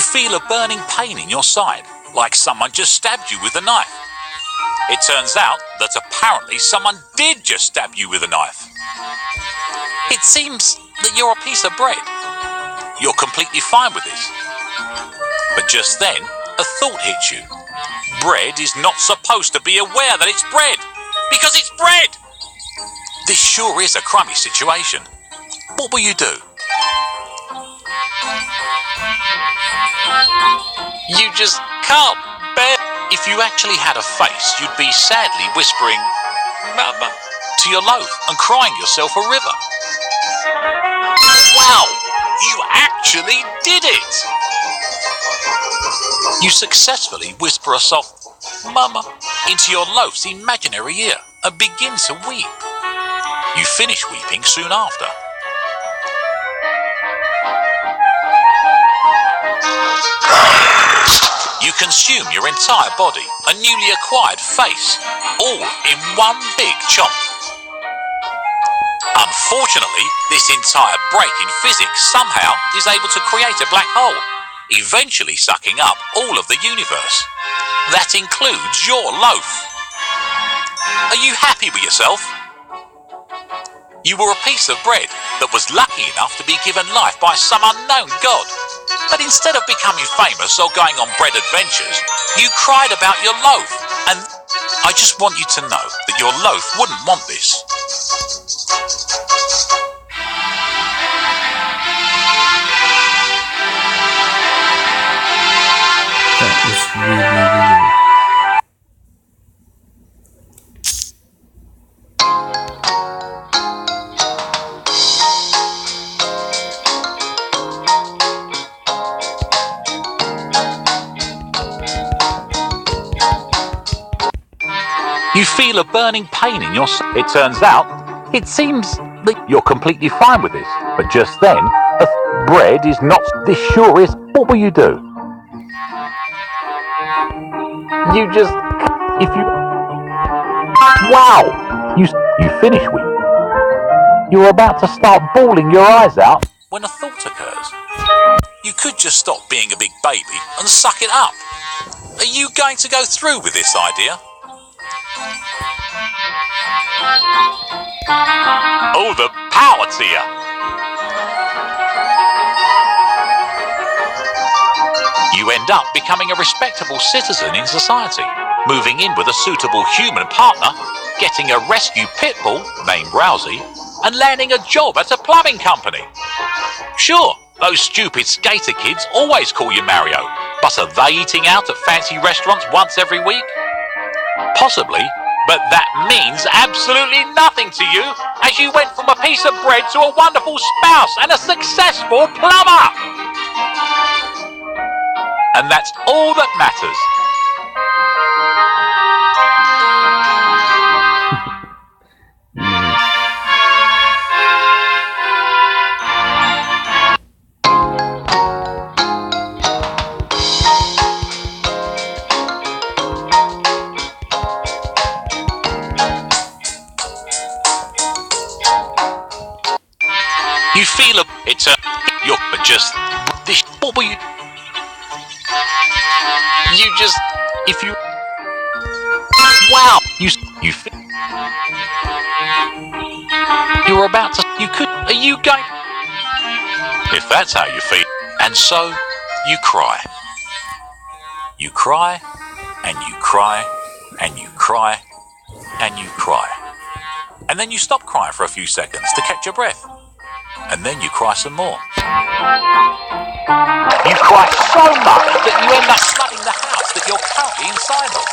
feel a burning pain in your side, like someone just stabbed you with a knife. It turns out that apparently someone did just stab you with a knife. It seems that you're a piece of bread. You're completely fine with this. But just then, a thought hits you. Bread is not supposed to be aware that it's bread, because it's bread! This sure is a crummy situation. What will you do? You just can't bear. If you actually had a face, you'd be sadly whispering "Mama" to your loaf and crying yourself a river. Wow! You actually did it! You successfully whisper a soft "Mama" into your loaf's imaginary ear and begin to weep. You finish weeping soon after. You consume your entire body, a newly acquired face, all in one big chomp. Unfortunately, this entire break in physics somehow is able to create a black hole, eventually sucking up all of the universe. That includes your loaf. Are you happy with yourself? You were a piece of bread that was lucky enough to be given life by some unknown god. But instead of becoming famous or going on bread adventures, you cried about your loaf. And I just want you to know that your loaf wouldn't want this. That was really weird. You feel a burning pain in your side. It turns out, it seems that you're completely fine with this. But just then, bread is not. This sure is. What will you do? You just. If you. Wow! You finish with. You're about to start bawling your eyes out when a thought occurs. You could just stop being a big baby and suck it up. Are you going to go through with this idea? Oh, the power to you! You end up becoming a respectable citizen in society, moving in with a suitable human partner, getting a rescue pit bull named Rousey, and landing a job at a plumbing company. Sure, those stupid skater kids always call you Mario, but are they eating out at fancy restaurants once every week? Possibly, but that means absolutely nothing to you, as you went from a piece of bread to a wonderful spouse and a successful plumber! And that's all that matters. You feel it's a you're just this. What will you? You just if you. Wow! You're about to. You could. Are you going? If that's how you feel, and so you cry. You cry, and you cry, and you cry, and you cry, and then you stop crying for a few seconds to catch your breath. And then you cry some more. You cry so much that you end up flooding the house that you're currently inside of.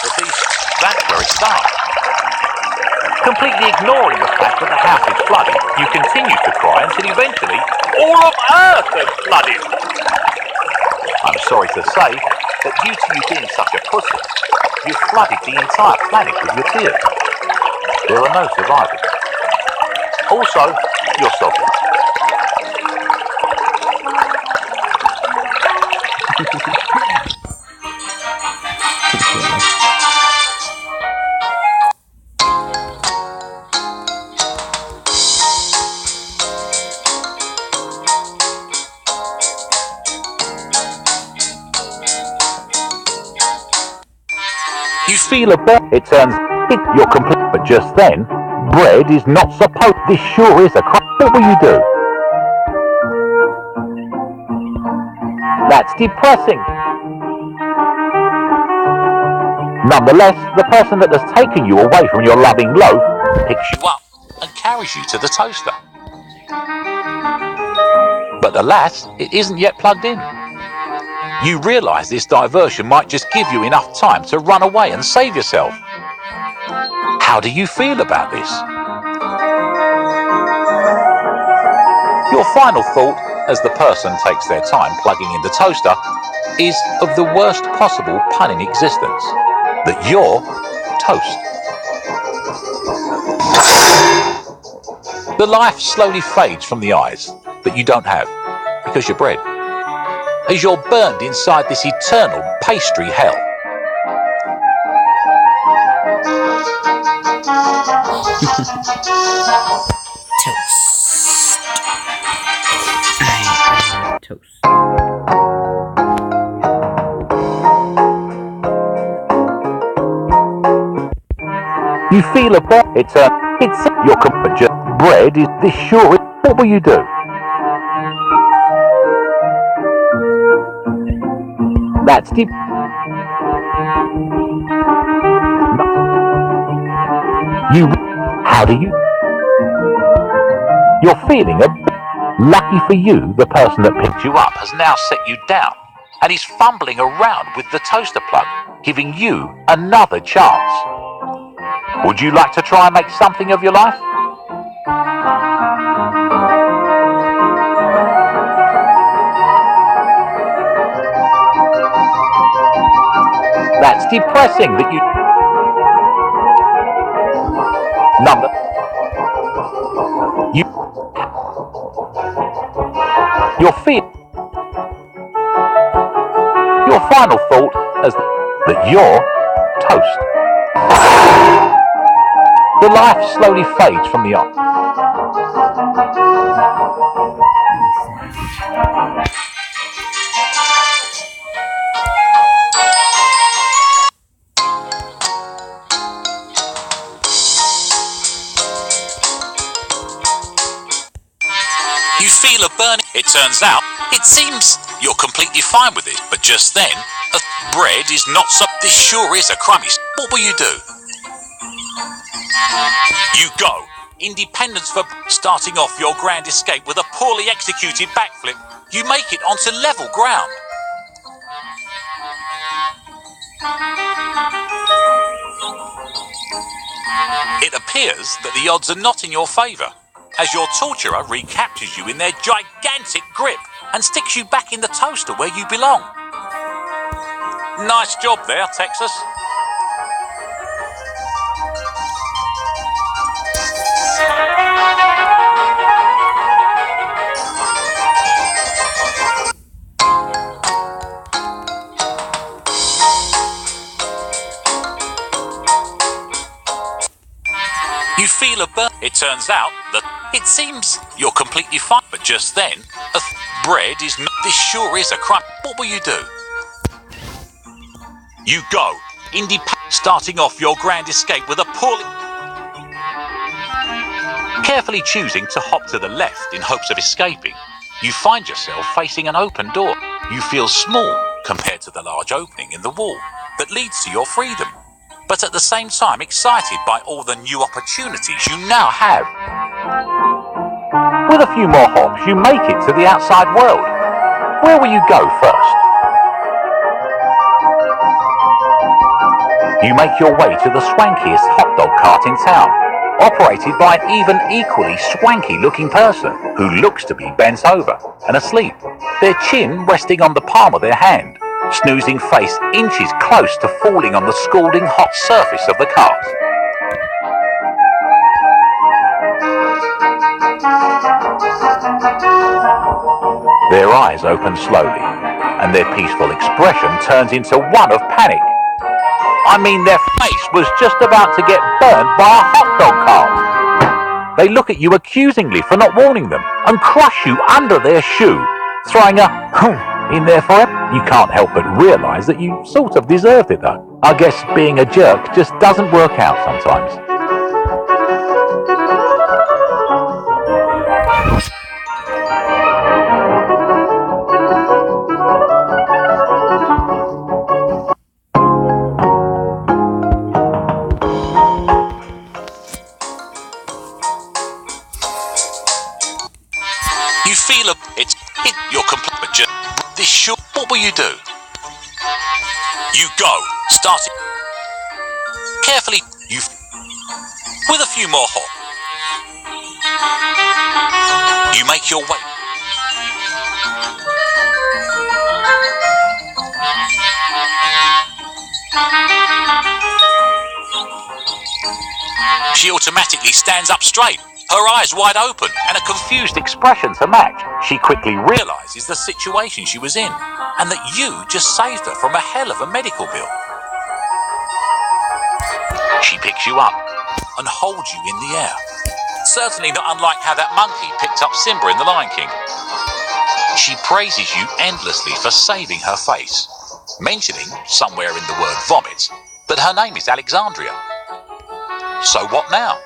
At least, that's where it starts. Completely ignoring the fact that the house is flooded, you continue to cry until eventually all of Earth has flooded. I'm sorry to say that due to you being such a pussy, you've flooded the entire planet with your tears. There are no survivors. Also, you're sobbing. feel a burn. It turns you're complete, but just then, bread is not supposed. This sure is a crime. What will you do? That's depressing. Nonetheless, the person that has taken you away from your loving loaf picks you up and carries you to the toaster. But alas, it isn't yet plugged in. You realise this diversion might just give you enough time to run away and save yourself. How do you feel about this? Your final thought, as the person takes their time plugging in the toaster, is of the worst possible pun in existence, that you're toast. The life slowly fades from the eyes that you don't have, because you're bread, as you're burned inside this eternal pastry hell. Toast. I love toast. You feel a burn. It's your just bread is this sure. What will you do? That's deep. How do you? You're feeling a. Lucky for you, the person that picked you up has now set you down, and he's fumbling around with the toaster plug, giving you another chance. Would you like to try and make something of your life? That's depressing that you... Number... Your fear... Your final thought is that you're toast. The life slowly fades from the eye. You feel a burning. It turns out, it seems you're completely fine with it, but just then, bread is not so. This sure is a crummy. What will you do? You go. Independence for starting off your grand escape with a poorly executed backflip. You make it onto level ground. It appears that the odds are not in your favour, as your torturer recaptures you in their gigantic grip and sticks you back in the toaster where you belong. Nice job there, Texas. You feel a burn. It turns out that it seems you're completely fine, but just then, bread is not. This sure is a crime. What will you do? You go. Starting off your grand escape with a poorly... Carefully choosing to hop to the left in hopes of escaping, you find yourself facing an open door. You feel small compared to the large opening in the wall that leads to your freedom, but at the same time excited by all the new opportunities you now have. With a few more hops, you make it to the outside world. Where will you go first? You make your way to the swankiest hot dog cart in town, operated by an even equally swanky-looking person who looks to be bent over and asleep, their chin resting on the palm of their hand, snoozing face inches close to falling on the scalding hot surface of the cart. Their eyes open slowly, and their peaceful expression turns into one of panic. I mean, their face was just about to get burned by a hot dog cart. They look at you accusingly for not warning them and crush you under their shoe, throwing a in there forever. You can't help but realise that you sort of deserved it though. I guess being a jerk just doesn't work out sometimes. You feel you're complete jerk. This sure. What will you do? You go, starting carefully. You with a few more hop. You make your way. She automatically stands up straight, her eyes wide open, and a confused expression to match. She quickly realizes the situation she was in, and that you just saved her from a hell of a medical bill. She picks you up and holds you in the air. Certainly not unlike how that monkey picked up Simba in The Lion King. She praises you endlessly for saving her face, mentioning, somewhere in the word vomit, that her name is Alexandria. So what now?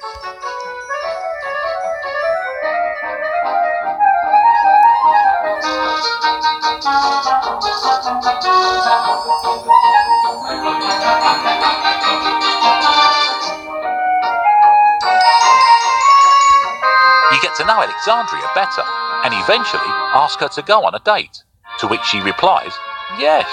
You get to know Alexandria better and eventually ask her to go on a date, to which she replies, yes.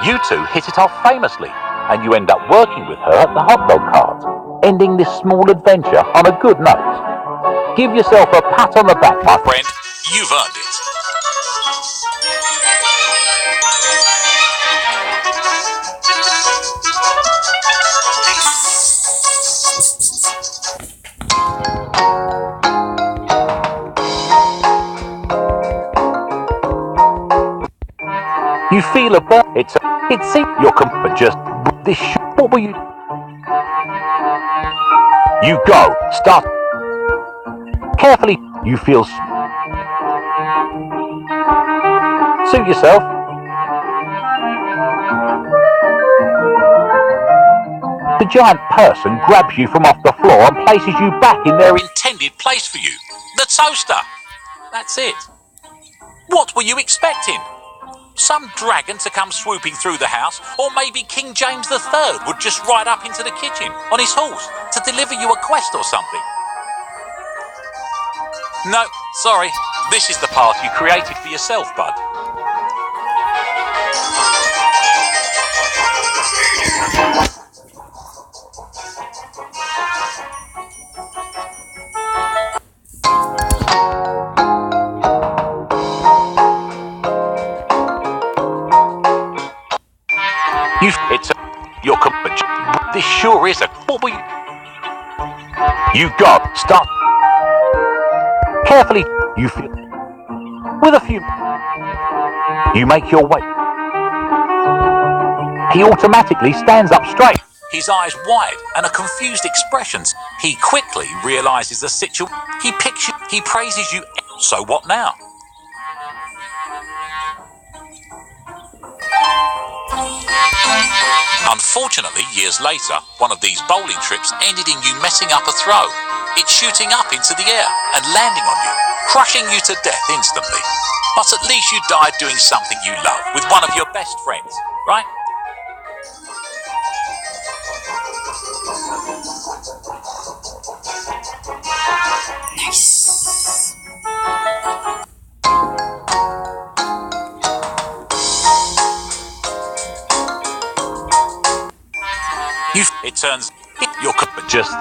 You two hit it off famously, and you end up working with her at the hot dog cart, ending this small adventure on a good note. Give yourself a pat on the back, my friend. You've earned it. You feel a burn. It's you're just this. What will you? You go. Start carefully. You feel. Suit yourself. The giant person grabs you from off the floor and places you back in their intended place for you. The toaster. That's it. What were you expecting? Some dragon to come swooping through the house, or maybe King James III would just ride up into the kitchen on his horse to deliver you a quest or something. No, sorry, this is the path you created for yourself, bud. This sure is a. What will you? You go. Start carefully. You feel with a few. You make your way. He automatically stands up straight, his eyes wide and a confused expression. He quickly realizes the situation. He picks you. He praises you. So what now? Unfortunately, years later, one of these bowling trips ended in you messing up a throw. It's shooting up into the air and landing on you, crushing you to death instantly. But at least you died doing something you love with one of your best friends, right? Nice. It turns you're just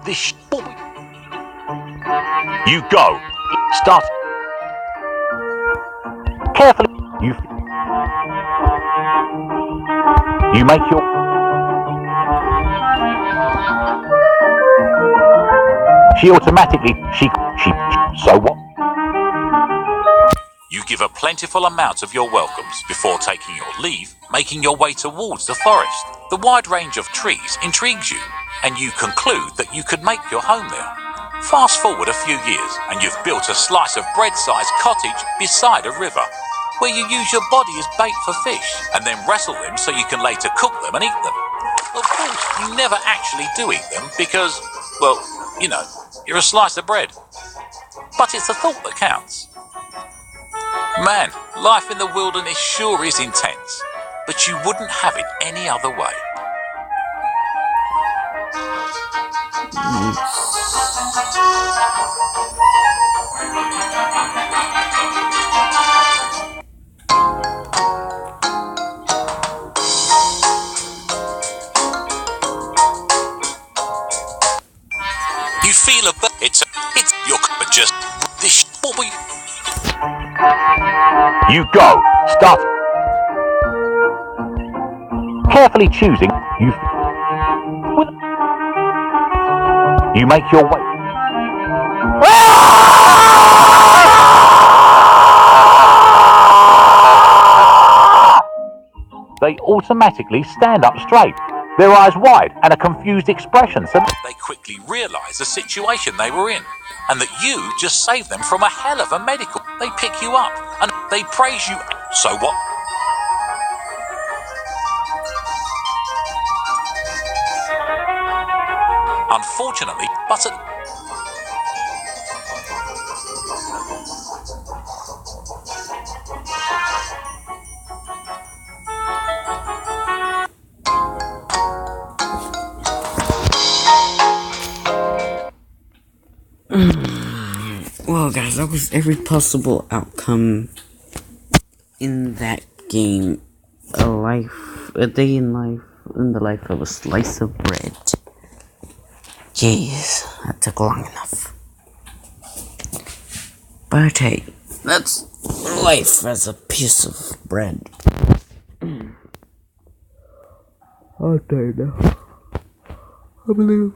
this. You go. Start carefully. You make your. She automatically. She. So what? You give a plentiful amount of your welcomes before taking your leave, making your way towards the forest. The wide range of trees intrigues you, and you conclude that you could make your home there. Fast forward a few years, and you've built a slice of bread-sized cottage beside a river. where you use your body as bait for fish and then wrestle them so you can later cook them and eat them. Of course, you never actually do eat them because, well, you know, you're a slice of bread. But it's the thought that counts. Man, life in the wilderness sure is intense, but you wouldn't have it any other way. You feel it's you're just this. What were you go, start. Carefully choosing, you make your way. They automatically stand up straight, their eyes wide and a confused expression. So they quickly realise the situation they were in and that you just saved them from a hell of a medical. They pick you up and they praise you. So what? Unfortunately, but well, guys, that was every possible outcome in that game. A day in the life of a slice of bread. Jeez, that took long enough. But hey, that's life as a piece of bread. Okay, now I believe.